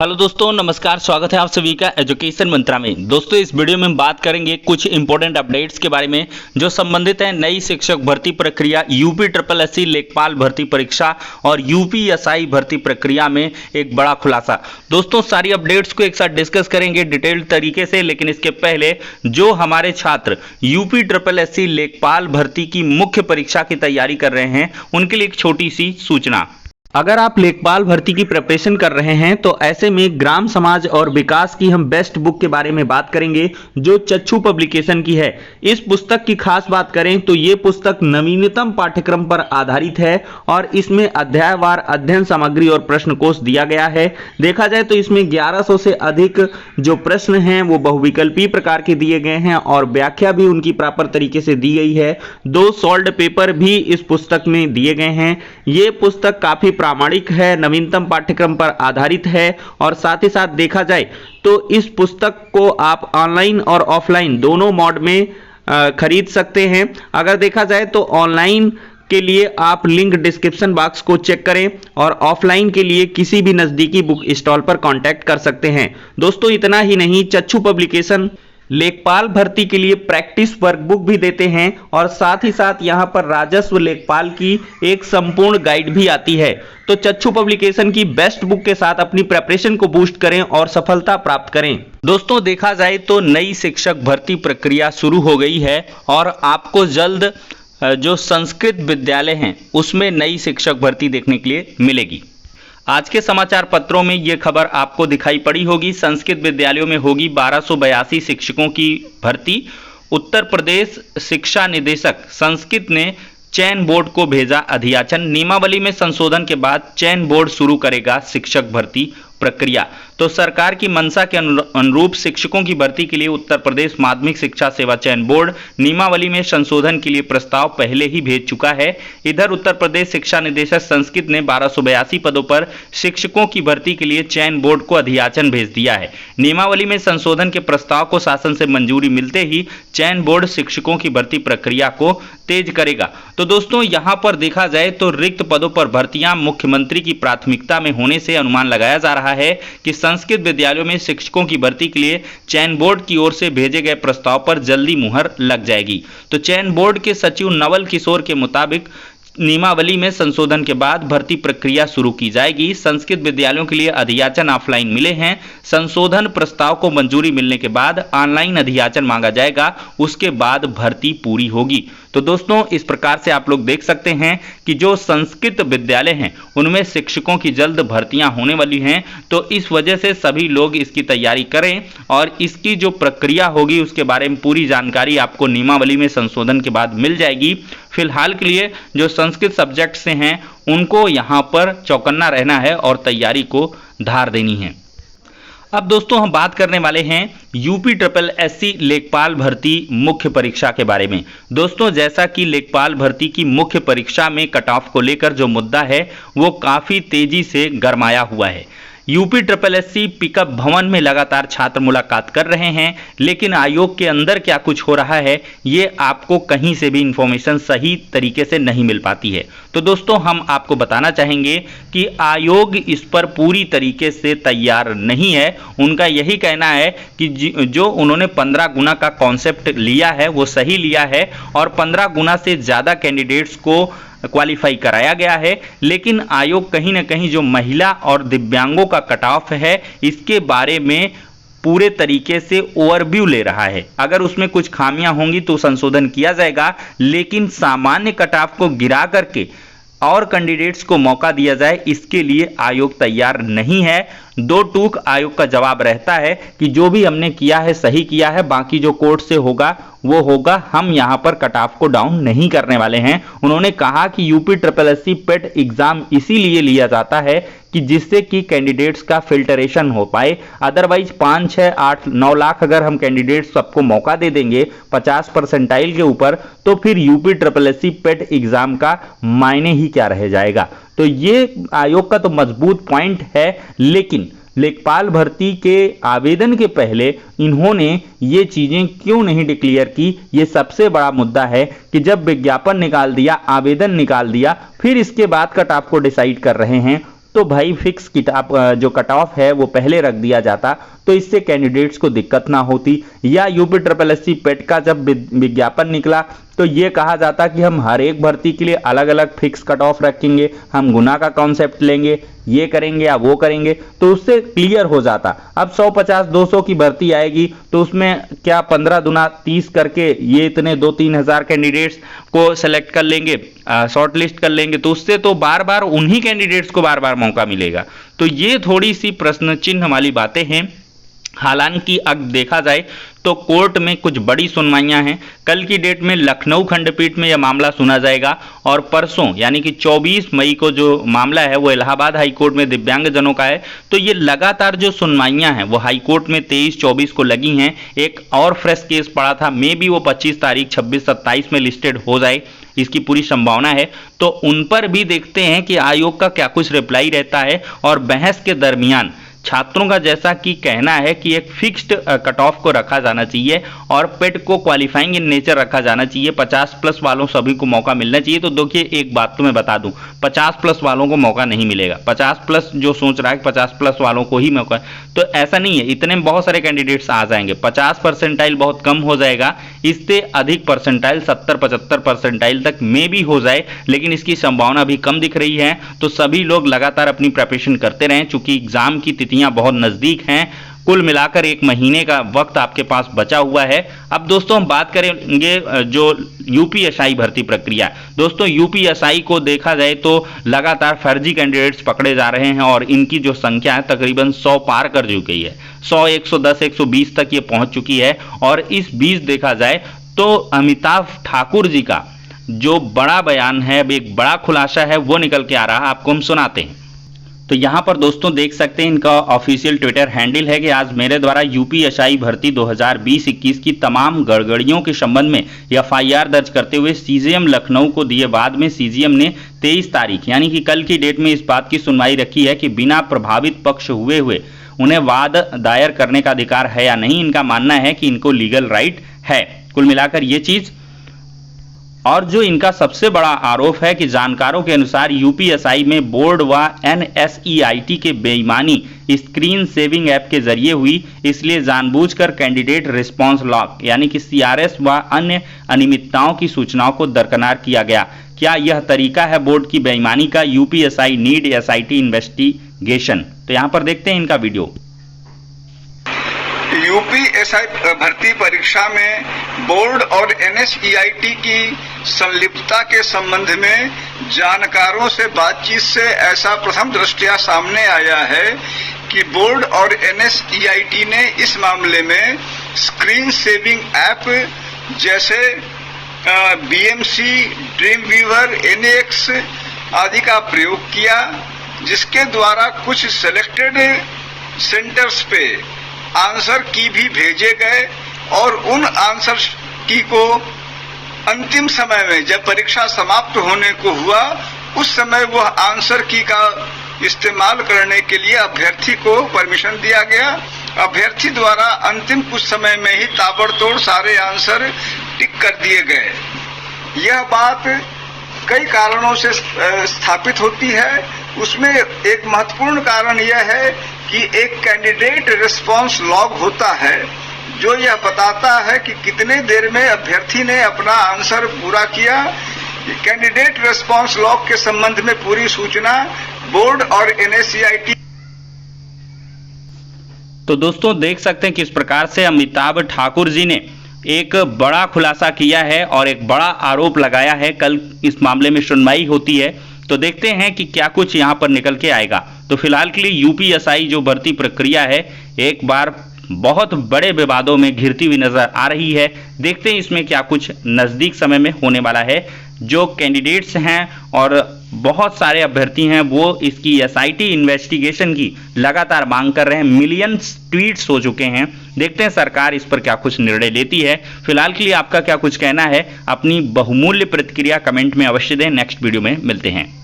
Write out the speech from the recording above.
Hello दोस्तों, नमस्कार। स्वागत है आप सभी का एजुकेशन मंत्रा में। दोस्तों, इस वीडियो में हम बात करेंगे कुछ इंपॉर्टेंट अपडेट्स के बारे में जो संबंधित है नई शिक्षक भर्ती प्रक्रिया, यूपी ट्रिपल एससी लेखपाल भर्ती परीक्षा और यूपीएसआई भर्ती प्रक्रिया में एक बड़ा खुलासा। दोस्तों, सारी अपडेट्स को एक साथ डिस्कस करेंगे डिटेल्ड तरीके से, लेकिन इसके पहले जो हमारे छात्र यूपी ट्रिपल एससी लेखपाल भर्ती की मुख्य परीक्षा की तैयारी कर रहे हैं उनके लिए एक छोटी सी सूचना। अगर आप लेखपाल भर्ती की प्रिपरेशन कर रहे हैं तो ऐसे में ग्राम समाज और विकास की हम बेस्ट बुक के बारे में बात करेंगे जो चक्षु पब्लिकेशन की है। इस पुस्तक की खास बात करें तो ये पुस्तक नवीनतम पाठ्यक्रम पर आधारित है और इसमें अध्यायवार अध्ययन सामग्री और प्रश्न कोश दिया गया है। देखा जाए तो इसमें 1100 से अधिक जो प्रश्न हैं वो बहुविकल्पीय प्रकार के दिए गए हैं और व्याख्या भी उनकी प्रॉपर तरीके से दी गई है। 2 सॉल्व्ड पेपर भी इस पुस्तक में दिए गए हैं। ये पुस्तक काफी प्रामाणिक है, नवीनतम पाठ्यक्रम पर आधारित है और साथ ही साथ देखा जाए तो इस पुस्तक को आप ऑनलाइन और ऑफलाइन दोनों मोड में खरीद सकते हैं। अगर देखा जाए तो ऑनलाइन के लिए आप लिंक डिस्क्रिप्शन बॉक्स को चेक करें और ऑफलाइन के लिए किसी भी नजदीकी बुक स्टॉल पर कांटेक्ट कर सकते हैं। दोस्तों, इतना ही नहीं, चक्षु पब्लिकेशन लेखपाल भर्ती के लिए प्रैक्टिस वर्कबुक भी देते हैं और साथ ही साथ यहां पर राजस्व लेखपाल की एक संपूर्ण गाइड भी आती है। तो चक्षु पब्लिकेशन की बेस्ट बुक के साथ अपनी प्रिपरेशन को बूस्ट करें और सफलता प्राप्त करें। दोस्तों, देखा जाए तो नई शिक्षक भर्ती प्रक्रिया शुरू हो गई है और आपको जल्द जो संस्कृत विद्यालय हैं उसमें नई शिक्षक भर्ती देखने के लिए मिलेगी। आज के समाचार पत्रों में यह खबर आपको दिखाई पड़ी होगी। संस्कृत विद्यालयों में होगी 1282 शिक्षकों की भर्ती। उत्तर प्रदेश शिक्षा निदेशक संस्कृत ने चयन बोर्ड को भेजा अधियाचन। नियमावली में संशोधन के बाद चयन बोर्ड शुरू करेगा शिक्षक भर्ती प्रक्रिया। तो सरकार की मंशा के अनुरूप शिक्षकों की भर्ती के लिए उत्तर प्रदेश माध्यमिक शिक्षा सेवा चयन बोर्ड नियमावली में संशोधन के लिए प्रस्ताव पहले ही भेज चुका है। इधर उत्तर प्रदेश शिक्षा निदेशक संस्कृत ने 1282 पदों पर शिक्षकों की भर्ती के लिए चयन बोर्ड को अधियाचन भेज दिया है। नियमावली में संशोधन के प्रस्ताव को शासन से मंजूरी मिलते ही चयन बोर्ड शिक्षकों की भर्ती प्रक्रिया को तेज करेगा। तो दोस्तों, यहां पर देखा जाए तो रिक्त पदों पर भर्तियां मुख्यमंत्री की प्राथमिकता में होने से अनुमान लगाया जा रहा है कि संस्कृत विद्यालयों में शिक्षकों की भर्ती के लिए चयन बोर्ड की ओर से भेजे गए प्रस्ताव पर जल्दी मुहर लग जाएगी। तो चयन बोर्ड के सचिव नवल किशोर के मुताबिक नियमावली में संशोधन के बाद भर्ती प्रक्रिया शुरू की जाएगी। संस्कृत विद्यालयों के लिए अधियाचन ऑफलाइन मिले हैं। संशोधन प्रस्ताव को मंजूरी मिलने के बाद ऑनलाइन अधियाचन मांगा जाएगा, उसके बाद भर्ती पूरी होगी। तो दोस्तों, इस प्रकार से आप लोग देख सकते हैं कि जो संस्कृत विद्यालय हैं उनमें शिक्षकों की जल्द भर्तियां होने वाली हैं। तो इस वजह से सभी लोग इसकी तैयारी करें और इसकी जो प्रक्रिया होगी उसके बारे में पूरी जानकारी आपको नियमावली में संशोधन के बाद मिल जाएगी। फिलहाल के लिए जो संस्कृत सब्जेक्ट से हैं उनको यहाँ पर चौकन्ना रहना है और तैयारी को धार देनी है। अब दोस्तों, हम बात करने वाले हैं यूपी ट्रिपल एससी लेखपाल भर्ती मुख्य परीक्षा के बारे में। दोस्तों, जैसा कि लेखपाल भर्ती की मुख्य परीक्षा में कट ऑफ को लेकर जो मुद्दा है वो काफ़ी तेजी से गरमाया हुआ है। यूपी ट्रिपल एससी पिकअप भवन में लगातार छात्र मुलाकात कर रहे हैं, लेकिन आयोग के अंदर क्या कुछ हो रहा है ये आपको कहीं से भी इंफॉर्मेशन सही तरीके से नहीं मिल पाती है। तो दोस्तों, हम आपको बताना चाहेंगे कि आयोग इस पर पूरी तरीके से तैयार नहीं है। उनका यही कहना है कि जो उन्होंने 15 गुना का कॉन्सेप्ट लिया है वो सही लिया है और 15 गुना से ज़्यादा कैंडिडेट्स को क्वालिफाई कराया गया है, लेकिन आयोग कहीं ना कहीं जो महिला और दिव्यांगों का कट ऑफ है इसके बारे में पूरे तरीके से ओवरव्यू ले रहा है। अगर उसमें कुछ खामियां होंगी तो संशोधन किया जाएगा, लेकिन सामान्य कट ऑफ को गिरा करके और कैंडिडेट्स को मौका दिया जाए इसके लिए आयोग तैयार नहीं है। दो टूक आयोग का जवाब रहता है कि जो भी हमने किया है सही किया है, बाकी जो कोर्ट से होगा वो होगा, हम यहां पर कट ऑफ को डाउन नहीं करने वाले हैं। उन्होंने कहा कि यूपी ट्रिपल एससी पेट एग्जाम इसीलिए लिया जाता है कि जिससे कि कैंडिडेट्स का फिल्टरेशन हो पाए। अदरवाइज 5, 6, 8, 9 लाख अगर हम कैंडिडेट्स सबको मौका दे देंगे 50 परसेंटाइल के ऊपर, तो फिर यूपी ट्रिपल एससी पेट एग्जाम का मायने ही क्या रह जाएगा। तो ये आयोग का तो मजबूत पॉइंट है, लेकिन लेखपाल भर्ती के आवेदन के पहले इन्होंने ये चीजें क्यों नहीं डिक्लेयर की, ये सबसे बड़ा मुद्दा है कि जब विज्ञापन निकाल दिया, आवेदन निकाल दिया, फिर इसके बाद कट ऑफ को डिसाइड कर रहे हैं, तो भाई फिक्स जो कट ऑफ है वो पहले रख दिया जाता, तो इससे कैंडिडेट्स को दिक्कत ना होती। या यूपी ट्रिपल एससी पेट का जब विज्ञापन निकला तो ये कहा जाता कि हम हर एक भर्ती के लिए अलग अलग फिक्स कट ऑफ रखेंगे, हम गुना का कॉन्सेप्ट लेंगे, ये करेंगे या वो करेंगे, तो उससे क्लियर हो जाता। अब 150 200 की भर्ती आएगी तो उसमें क्या 15 दुना 30 करके ये इतने 2-3 हजार कैंडिडेट्स को सेलेक्ट कर लेंगे, शॉर्ट लिस्ट कर लेंगे, तो उससे तो बार बार उन्हीं कैंडिडेट्स को बार बार मौका मिलेगा। तो ये थोड़ी सी प्रश्न चिन्ह वाली बातें हैं। हालांकि अब देखा जाए तो कोर्ट में कुछ बड़ी सुनवाइयां हैं। कल की डेट में लखनऊ खंडपीठ में यह मामला सुना जाएगा और परसों यानी कि 24 मई को जो मामला है वो इलाहाबाद हाईकोर्ट में दिव्यांगजनों का है। तो ये लगातार जो सुनवाइयां हैं वो हाईकोर्ट में 23-24 को लगी हैं। एक और फ्रेश केस पड़ा था, मे भी वो 25 तारीख 26-27 में लिस्टेड हो जाए, इसकी पूरी संभावना है। तो उन पर भी देखते हैं कि आयोग का क्या कुछ रिप्लाई रहता है। और बहस के दरमियान छात्रों का जैसा कि कहना है कि एक फिक्स्ड कट ऑफ को रखा जाना चाहिए और पेट को क्वालिफाइंग इन नेचर रखा जाना चाहिए, 50 प्लस वालों सभी को मौका मिलना चाहिए। तो देखिए एक बात तो मैं बता दूं, 50 प्लस वालों को मौका नहीं मिलेगा। 50 प्लस जो सोच रहा है कि 50 प्लस वालों को ही मौका, तो ऐसा नहीं है। इतने बहुत सारे कैंडिडेट्स आ जाएंगे, 50 परसेंटाइल बहुत कम हो जाएगा, इससे अधिक परसेंटाइल 70-75 परसेंटाइल तक में भी हो जाए, लेकिन इसकी संभावना भी कम दिख रही है। तो सभी लोग लगातार अपनी प्रिपरेशन करते रहें, चूंकि एग्जाम की तिथियां बहुत नजदीक हैं। कुल मिलाकर 1 महीने का वक्त आपके पास बचा हुआ है। अब दोस्तों हम बात करेंगे जो यूपीएसआई भर्ती प्रक्रिया। दोस्तों यूपीएसआई को देखा जाए तो लगातार फर्जी कैंडिडेट्स पकड़े जा रहे हैं और इनकी जो संख्या है तकरीबन 100 पार कर चुकी है। 100, 110, 120 तक ये पहुंच चुकी है। और इस बीच देखा जाए तो अमिताभ ठाकुर जी का जो बड़ा बयान है, एक बड़ा खुलासा है, वो निकल के आ रहा है, आपको हम सुनाते हैं। तो यहां पर दोस्तों देख सकते हैं इनका ऑफिशियल ट्विटर हैंडल है कि आज मेरे द्वारा यूपीएसआई भर्ती 2020-21 की तमाम गड़बड़ियों के संबंध में एफआईआर दर्ज करते हुए सीजीएम लखनऊ को दिए। बाद में सीजीएम ने 23 तारीख यानी कि कल की डेट में इस बात की सुनवाई रखी है कि बिना प्रभावित पक्ष हुए उन्हें वाद दायर करने का अधिकार है या नहीं। इनका मानना है कि इनको लीगल राइट है। कुल मिलाकर ये चीज, और जो इनका सबसे बड़ा आरोप है कि जानकारों के अनुसार यूपीएसआई में बोर्ड व एनएसईआईटी के बेईमानी स्क्रीन सेविंग ऐप के जरिए हुई, इसलिए जानबूझकर कैंडिडेट रिस्पांस लॉग यानी कि सीआरएस व अन्य अनियमितताओं की सूचनाओं को दरकिनार किया गया। क्या यह तरीका है बोर्ड की बेईमानी का? UPSI need SIT investigation. तो यहां पर देखते हैं इनका वीडियो। यूपीएसआई भर्ती परीक्षा में बोर्ड और एनएसईआईटी की संलिप्तता के संबंध में जानकारों से बातचीत से ऐसा प्रथम दृष्टया सामने आया है कि बोर्ड और एनएसईआईटी ने इस मामले में स्क्रीन सेविंग ऐप जैसे बीएमसी, ड्रीमवीवर, एनएक्स आदि का प्रयोग किया, जिसके द्वारा कुछ सिलेक्टेड सेंटर्स पे आंसर की भी भेजे गए और उन आंसर की को अंतिम समय में जब परीक्षा समाप्त होने को हुआ उस समय वह आंसर की का इस्तेमाल करने के लिए अभ्यर्थी को परमिशन दिया गया। अभ्यर्थी द्वारा अंतिम कुछ समय में ही ताबड़तोड़ सारे आंसर टिक कर दिए गए। यह बात कई कारणों से स्थापित होती है। उसमें एक महत्वपूर्ण कारण यह है कि एक कैंडिडेट रिस्पांस लॉग होता है जो यह बताता है कि कितने देर में अभ्यर्थी ने अपना आंसर पूरा किया। कैंडिडेट रिस्पांस लॉग के संबंध में पूरी सूचना बोर्ड और एनएसईआईटी। तो दोस्तों देख सकते हैं किस प्रकार से अमिताभ ठाकुर जी ने एक बड़ा खुलासा किया है और एक बड़ा आरोप लगाया है। कल इस मामले में सुनवाई होती है तो देखते हैं कि क्या कुछ यहां पर निकल के आएगा। तो फिलहाल के लिए यूपीएसआई जो भर्ती प्रक्रिया है एक बार बहुत बड़े विवादों में घिरती हुई नजर आ रही है। देखते हैं इसमें क्या कुछ नजदीक समय में होने वाला है। जो कैंडिडेट्स हैं और बहुत सारे अभ्यर्थी हैं वो इसकी एसआईटी इन्वेस्टिगेशन की लगातार मांग कर रहे हैं। मिलियंस ट्वीट्स हो चुके हैं। देखते हैं सरकार इस पर क्या कुछ निर्णय लेती है। फिलहाल के लिए आपका क्या कुछ कहना है, अपनी बहुमूल्य प्रतिक्रिया कमेंट में अवश्य दें। नेक्स्ट वीडियो में मिलते हैं।